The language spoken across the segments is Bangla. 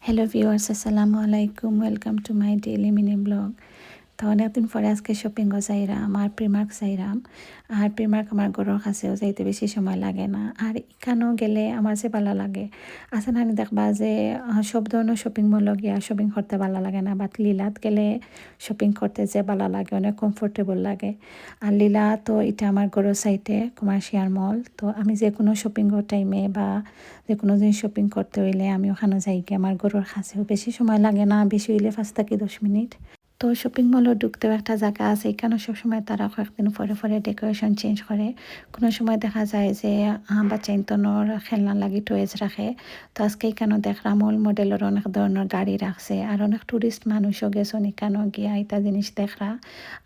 হ্যালো ভিউয়ার্স, আসসালামু আলাইকুম। Welcome to my daily mini blog. তো অনেকদিন পরে আজকে শপিংও যাইরাম আর প্রিমার্ক যাইরাম। আর প্রিমার্ক আমার ঘরের কাছেও যাইতে বেশি সময় লাগে না। আর এখানেও গেলে আমার যে ভালো লাগে আছে না, দেখবা যে সব ধরনের শপিং মলে গিয়া শপিং করতে ভালো লাগে না, বাট লীলাত গেলে শপিং করতে যে ভালো লাগে, অনেক কমফোর্টেবল লাগে। আর লীলা তো এটা আমার ঘরের সাইডে কমার্শিয়াল মল। তো আমি যে কোনো শপিংয়ের টাইমে বা যে কোনো জিনিস শপিং করতে হইলে আমি ওখানে যাই গিয়ে, আমার ঘরের কাছেও বেশি সময় লাগে না, বেশি হইলে 5 থেকে 10 মিনিট। তো শপিং মলও ঢুকতেও একটা জায়গা আছে, এখানে সবসময় তারা কয়েকদিন পরে পরে ডেকোরেশন চেঞ্জ করে। কোনো সময় দেখা যায় যে বাচ্চা ইন্তনের খেলনা লাগি টয়েস রাখে। তো আজকে এখানেও দেখলাম ওল মডেলের অনেক ধরনের গাড়ি রাখছে, আর অনেক টুরিস্ট মানুষও গেছেন এখানেও গিয়া এটা জিনিস দেখরা।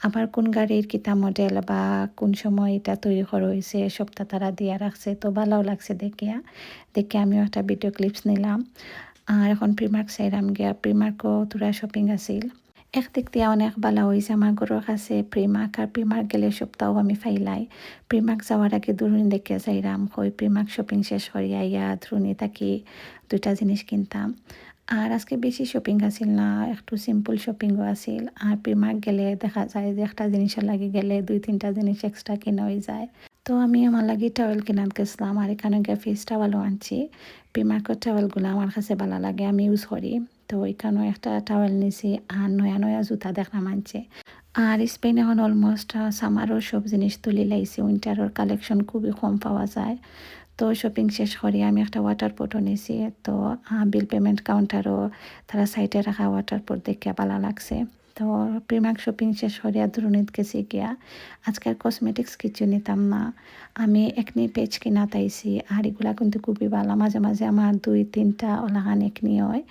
আবার কোন গাড়ির কিতা মডেল বা কোন সময় এটা তৈরি করা হয়েছে সবটা তারা দিয়া রাখছে। তো ভালোও লাগছে দেখিয়া। দেখে আমিও একটা ভিডিও ক্লিপস নিলাম। আর এখন প্রিমার্ক চাইলাম গিয়া, প্রিমার্কও তোরা শপিং আছিল। একদিক দিয়ে অনেক ভালো হয়েছে আমার ঘরের কাছে প্রিমার্ক, আর প্রিমার্ক গেলে সপ্তাহ আমি ফাইলাই। প্রিমার্ক যাওয়ার আগে দুরুনি দেখে যাইরাম, কই প্রিমার্ক শপিং শেষ করিয়া ইয়া ধরুনি থাকি দুইটা জিনিস কিনতাম। আর আজকে বেশি শপিং আছিল না, একটু সিম্পল শপিংও আছিল। আর প্রিমার্ক গেলে দেখা যায় যে একটা জিনিসের লাগে গেলে 2-3টা জিনিস এক্সট্রা কিনা হয়ে যায়। তো আমি আমার লাগি টাওয়েল কিনাত গেছিলাম, আর এখানে গিয়ে ফেস টাওয়েলও আনছি। প্রিমার্কের টাওয়েলগুলো আমার কাছে ভালো লাগে, আমি ইউজ করি। তো এখানেও একটা টাওয়েল নিছি, আর নয়া নয়া জুতা দেখলাম আনছে। আর স্পেন এখন অলমোস্ট সামারও সব জিনিস তুলি লাইছে, উইন্টারের কালেকশন খুবই কম পাওয়া যায়। তো শপিং শেষ করে আমি একটা ওয়াটার পটও নিছি। তো বিল পেমেন্ট কাউন্টারও তারা সাইডে রাখা ওয়াটার পট দেখে ভালো লাগছে। তো প্রিমার্ক শপিং শেষ করে দুরুনিত গেছি গিয়া। আজকের কসমেটিক্স কিছু নিতাম না, আমি একনি পেজ কিনা তাইছি। আর এগুলা কিন্তু খুবই ভালো, মাঝে মাঝে আমার 2-3টা ওলাহান একনি হয়।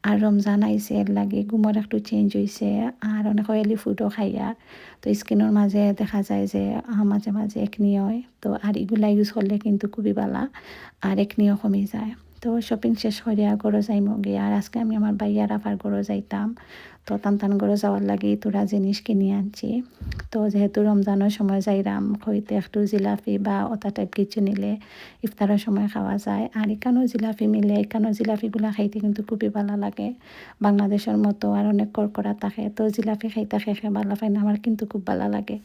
আর রমজান আইছে, এর লাগে ঘুমোর একটু চেঞ্জ হয়েছে, আর অনেক অয়েলি ফুডও খাইয়া। তো স্কিনের মাঝে দেখা যায় যে মাঝে মাঝে একনি হয়। তো আর এগুলা ইউজ করলে কিন্তু খুবই ভালো, আর একনিও কমে যায়। তো শপিং শেষ করিয়া ঘরে যাইমো গিয়ে। আর আজকে আমি আমার ভাইয়ার আবার ঘরে যাইতাম। তো টান ঘরে যাওয়ার লাগি তোরা জিনিস কিনে আনছি। তো যেহেতু রমজানের সময় যাইরাম, হইতে একটু জিলাপি বা ওটা টাইপ কিছু নিলে ইফতারের সময় খাওয়া যায়। আর এখানেও জিলাপি মিলে, এখানেও জিলাপিগুলা খাইতে কিন্তু খুবই ভালো লাগে। বাংলাদেশের মতো আর অনেক করকরা থাকে, তো জিলাপি খাইতে খেয়ে ভালো পাই না, আমার কিন্তু খুব ভালো লাগে।